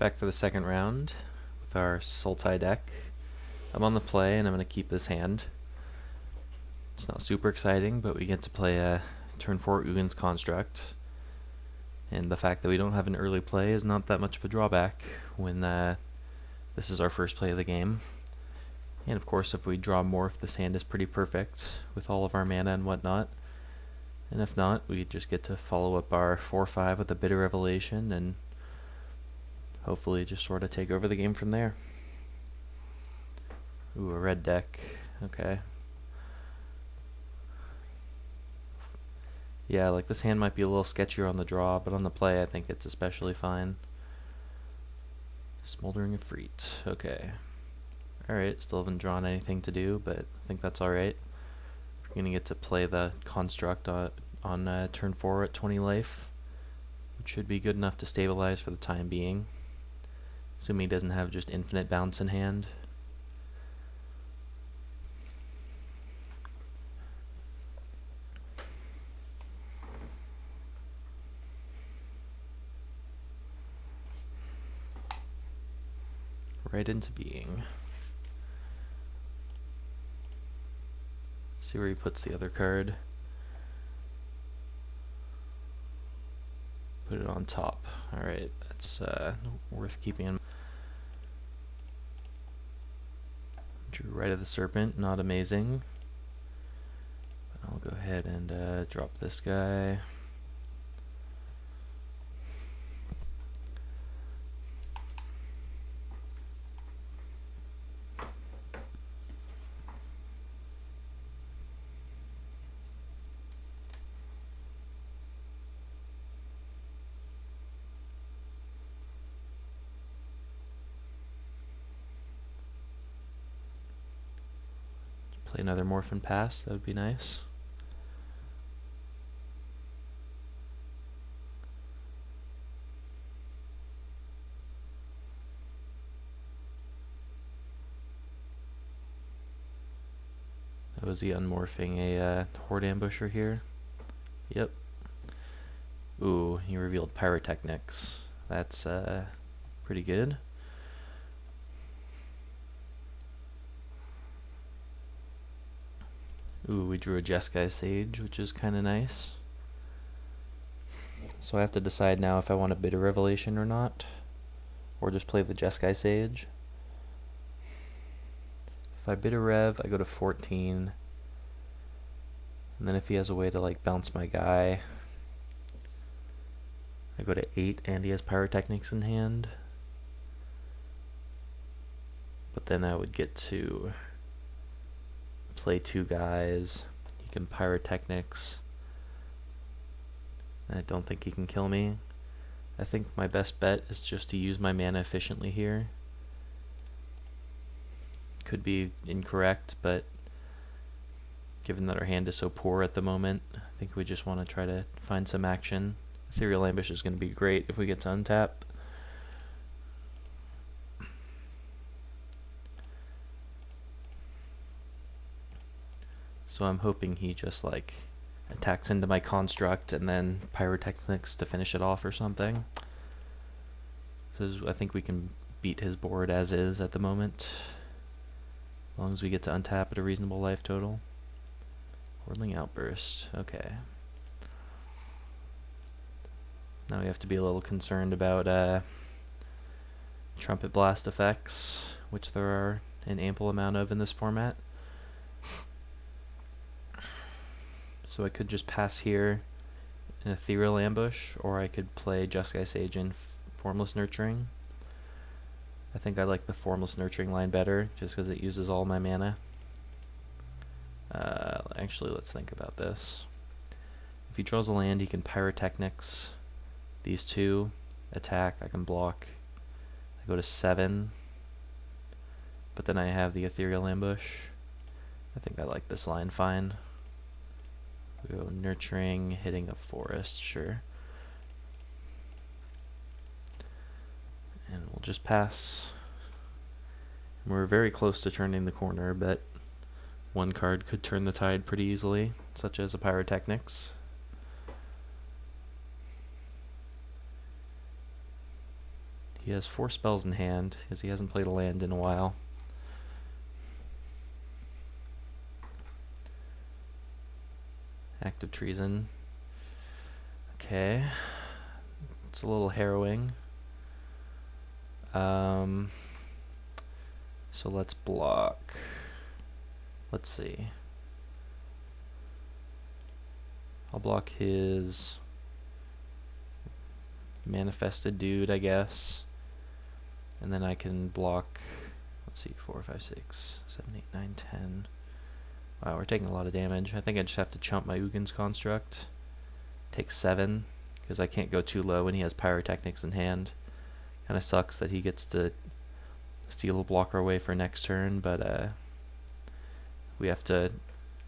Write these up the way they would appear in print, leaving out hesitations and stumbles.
Back for the second round with our Sultai deck. I'm on the play and I'm going to keep this hand. It's not super exciting, but we get to play a turn 4 Ugin's Construct. And the fact that we don't have an early play is not that much of a drawback when this is our first play of the game. And of course, if we draw Morph, this hand is pretty perfect with all of our mana and whatnot. And if not, we just get to follow up our 4-5 with a Bitter Revelation and hopefully just sort of take over the game from there. Ooh, a red deck. Okay. Yeah, like this hand might be a little sketchier on the draw, but on the play I think it's especially fine. Smoldering Efreet. Okay. Alright, still haven't drawn anything to do, but I think that's alright. We're going to get to play the Construct on turn 4 at 20 life, which should be good enough to stabilize for the time being. Assuming he doesn't have just infinite bounce in hand. Right into being. See where he puts the other card. Put it on top. Alright, that's worth keeping in mind. Drew Right of the Serpent, not amazing. But I'll go ahead and drop this guy. Play another Morph and pass, that would be nice. Was he unmorphing a Horde Ambusher here? Yep. Ooh, he revealed Pyrotechnics. That's pretty good. Ooh, we drew a Jeskai Sage, which is kind of nice. So I have to decide now if I want a Bitter Revelation or not, or just play the Jeskai Sage. If I Bitter Rev, I go to 14, and then if he has a way to like bounce my guy, I go to 8, and he has Pyrotechnics in hand. But then I would get to play 2 guys. He can Pyrotechnics. I don't think he can kill me. I think my best bet is just to use my mana efficiently here. Could be incorrect, but given that our hand is so poor at the moment, I think we just want to try to find some action. Ethereal Ambush is going to be great if we get to untap. So I'm hoping he just like attacks into my construct and then Pyrotechnics to finish it off or something. So I think we can beat his board as is at the moment, as long as we get to untap at a reasonable life total. Whirling Outburst, okay. Now we have to be a little concerned about Trumpet Blast effects, which there are an ample amount of in this format. So I could just pass here in Ethereal Ambush, or I could play Jeskai Sage in Formless Nurturing. I think I like the Formless Nurturing line better, just because it uses all my mana. Actually, let's think about this. If he draws a land, he can Pyrotechnics these 2, attack, I can block. I go to 7, but then I have the Ethereal Ambush. I think I like this line fine. We go Nurturing, hitting a forest, sure. And we'll just pass. We're very close to turning the corner, but one card could turn the tide pretty easily, such as a Pyrotechnics. He has 4 spells in hand, because he hasn't played a land in a while. Act of treason. Okay. It's a little harrowing. So let's block. Let's see. I'll block his manifested dude, I guess. And then I can block, let's see, 4, 5, 6, 7, 8, 9, 10. Wow, we're taking a lot of damage. I think I just have to chump my Ugin's Construct. Take 7, because I can't go too low when he has Pyrotechnics in hand. Kind of sucks that he gets to steal a blocker away for next turn, but we have to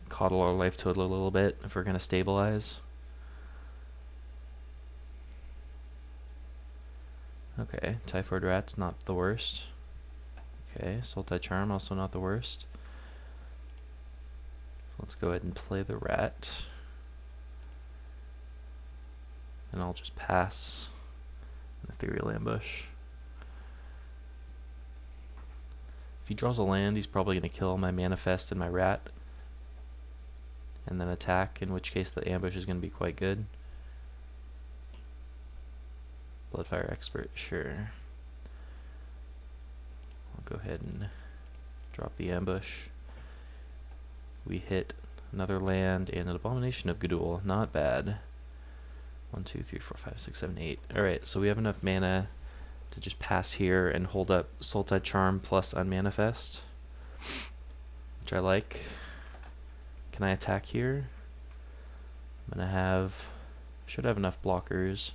coddle our life total a little bit if we're going to stabilize. Okay, Typhoid Rat's not the worst. Okay, Sultai Charm also not the worst. So let's go ahead and play the rat. And I'll just pass an Ethereal Ambush. If he draws a land, he's probably going to kill my Manifest and my rat. And then attack, in which case the ambush is going to be quite good. Bloodfire Expert, sure. I'll go ahead and drop the ambush. We hit another land and an Abomination of Gudul. Not bad. 1, 2, 3, 4, 5, 6, 7, 8. Alright, so we have enough mana to just pass here and hold up Sultai Charm plus Unmanifest, which I like. Can I attack here? I'm gonna have, should have enough blockers.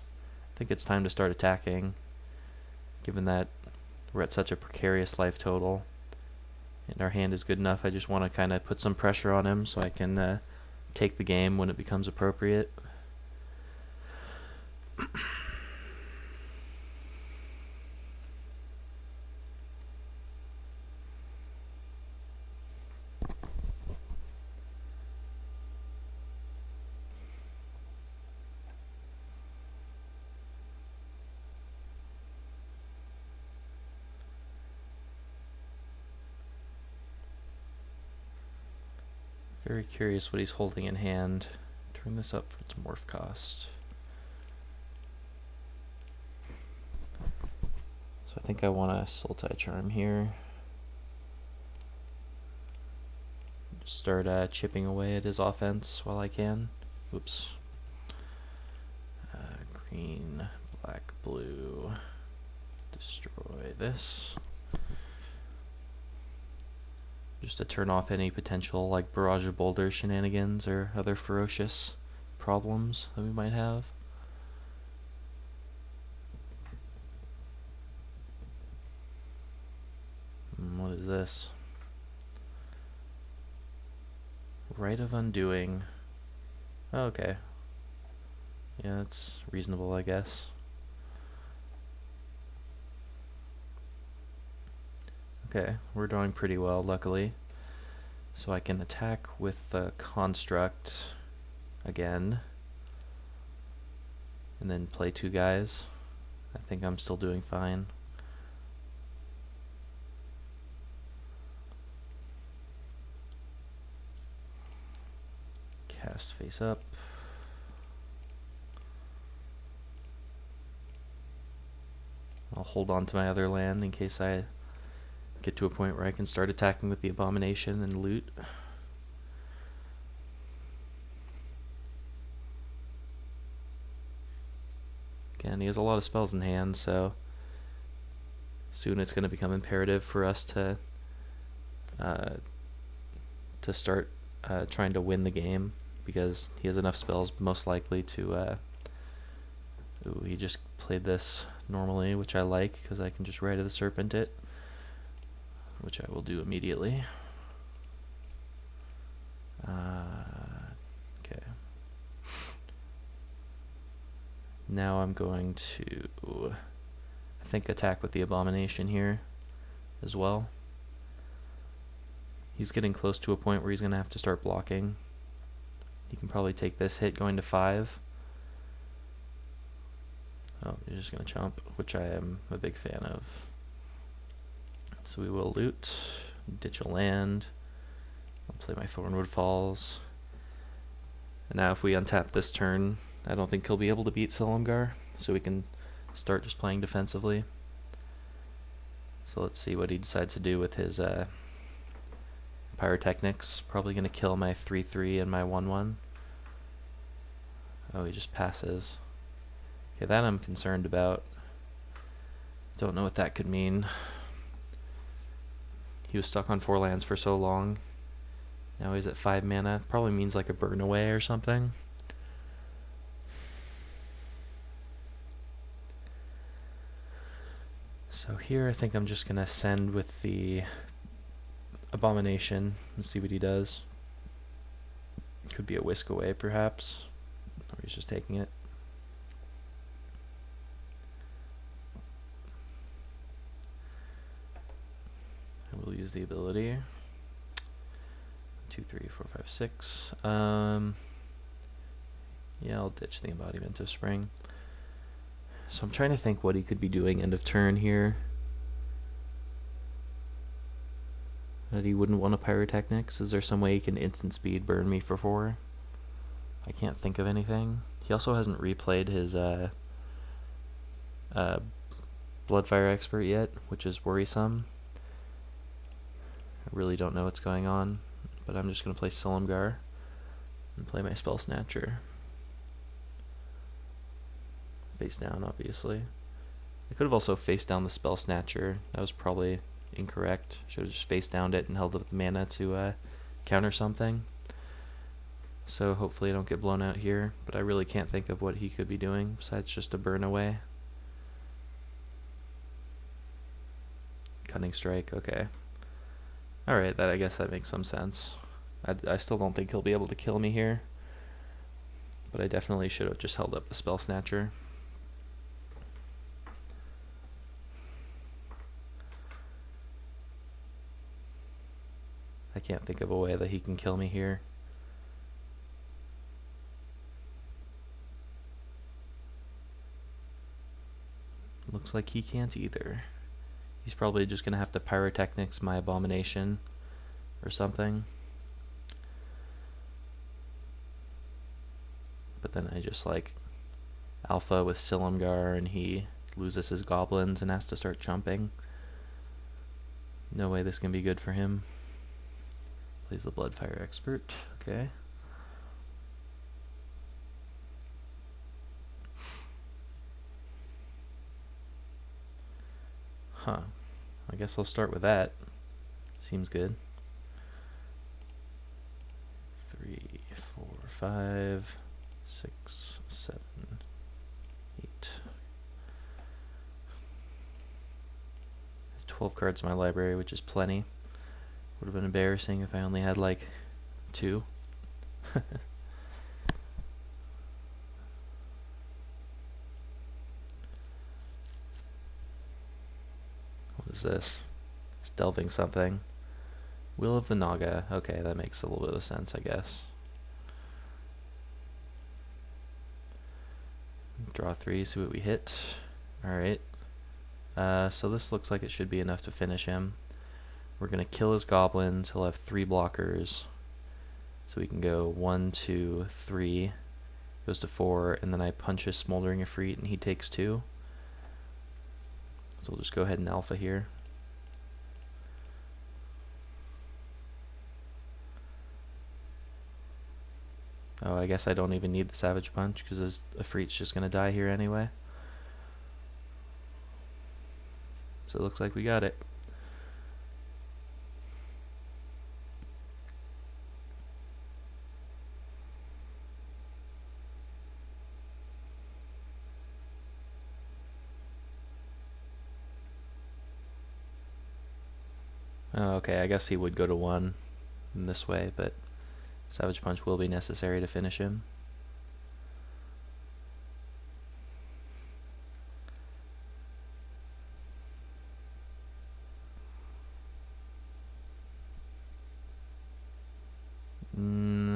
I think it's time to start attacking, given that we're at such a precarious life total and our hand is good enough. I just want to kind of put some pressure on him so I can take the game when it becomes appropriate. Very curious what he's holding in hand. Turn this up for its morph cost. So I think I want a Sultai Charm here. Just start chipping away at his offense while I can. Oops. Green, black, blue. Destroy this. Just to turn off any potential like Barrage of Boulder shenanigans or other ferocious problems that we might have. What is this? Rite of Undoing. Oh, okay. Yeah, that's reasonable, I guess. Okay, we're doing pretty well, luckily. So I can attack with the Construct again. And then play 2 guys. I think I'm still doing fine. Cast face up. I'll hold on to my other land in case I get to a point where I can start attacking with the Abomination and loot. Again, he has a lot of spells in hand, so soon it's going to become imperative for us to start trying to win the game, because he has enough spells most likely to ooh, he just played this normally, which I like because I can just Rite of the Serpent it, which I will do immediately. Okay. Now I'm going to, I think, attack with the Abomination here as well. He's getting close to a point where he's going to have to start blocking. He can probably take this hit going to 5. Oh, you're just going to chump, which I am a big fan of. So we will loot, ditch a land, I'll play my Thornwood Falls. And now if we untap this turn, I don't think he'll be able to beat Silumgar, so we can start just playing defensively. So let's see what he decides to do with his Pyrotechnics. Probably going to kill my 3/3 and my 1/1. Oh, he just passes. Okay, that I'm concerned about. Don't know what that could mean. He was stuck on 4 lands for so long. Now he's at 5 mana. Probably means like a burn away or something. So here I think I'm just going to send with the Abomination and see what he does. Could be a whisk away perhaps. Or he's just taking it. I will use the ability. 2, 3, 4, 5, 6. Yeah, I'll ditch the Embodiment of Spring. So I'm trying to think what he could be doing end of turn here. That he wouldn't want a Pyrotechnics. Is there some way he can instant speed burn me for 4? I can't think of anything. He also hasn't replayed his Bloodfire Expert yet, which is worrisome. I really don't know what's going on, but I'm just going to play Silumgar and play my Spell Snatcher. Face down, obviously. I could have also face down the Spell Snatcher. That was probably incorrect. Should have just face downed it and held up the mana to counter something. So hopefully I don't get blown out here, but I really can't think of what he could be doing besides just a burn away. Cunning Strike, okay. Alright, I guess that makes some sense. I still don't think he'll be able to kill me here, but I definitely should have just held up the Spell Snatcher. I can't think of a way that he can kill me here. Looks like he can't either. He's probably just going to have to Pyrotechnics my Abomination or something. But then I just like alpha with Silumgar and he loses his goblins and has to start jumping. No way this can be good for him. Plays the Bloodfire Expert, okay. Huh. I guess I'll start with that. Seems good. 3, 4, 5, 6, 7, 8. 12 cards in my library, which is plenty. Would have been embarrassing if I only had like 2. What is this? It's delving something. Will of the Naga. Okay, that makes a little bit of sense, I guess. Draw 3, see what we hit. Alright. So this looks like it should be enough to finish him. We're going to kill his goblins. He'll have 3 blockers. So we can go 1, 2, 3. Goes to 4, and then I punch his Smoldering Efreet, and he takes 2. So we'll just go ahead and alpha here. Oh, I guess I don't even need the Savage Punch, because his Efreet's just going to die here anyway. So it looks like we got it. Oh, okay, I guess he would go to 1 in this way, but Savage Punch will be necessary to finish him.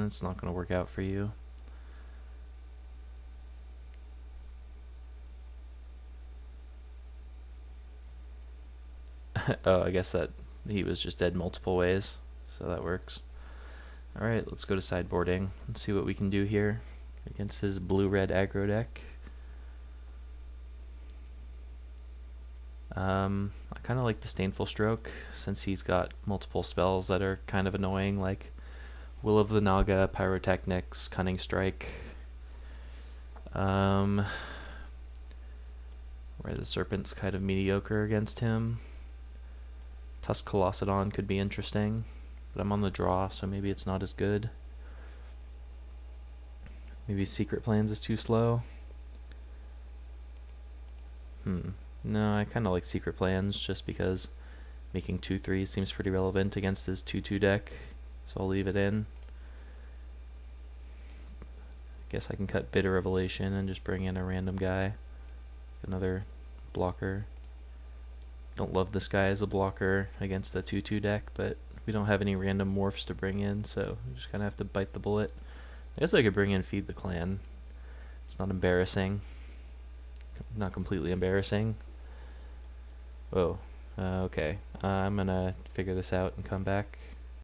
It's not going to work out for you. Oh, I guess that he was just dead multiple ways, so that works. Alright, let's go to sideboarding and see what we can do here against his blue-red aggro deck. I kind of like Disdainful Stroke, since he's got multiple spells that are kind of annoying, like Will of the Naga, Pyrotechnics, Cunning Strike. Where the Serpent's kind of mediocre against him. Tusk Colossedon could be interesting, but I'm on the draw, so maybe it's not as good. Maybe Secret Plans is too slow. No, I kind of like Secret Plans just because making 2/3 seems pretty relevant against his 2/2 deck, so I'll leave it in. Guess I can cut Bitter Revelation and just bring in a random guy. Another blocker. Don't love this guy as a blocker against the 2/2 deck, but we don't have any random morphs to bring in, so we just kind of have to bite the bullet. I guess I could bring in Feed the Clan. It's not embarrassing. Not completely embarrassing. Whoa. Okay. I'm gonna figure this out and come back.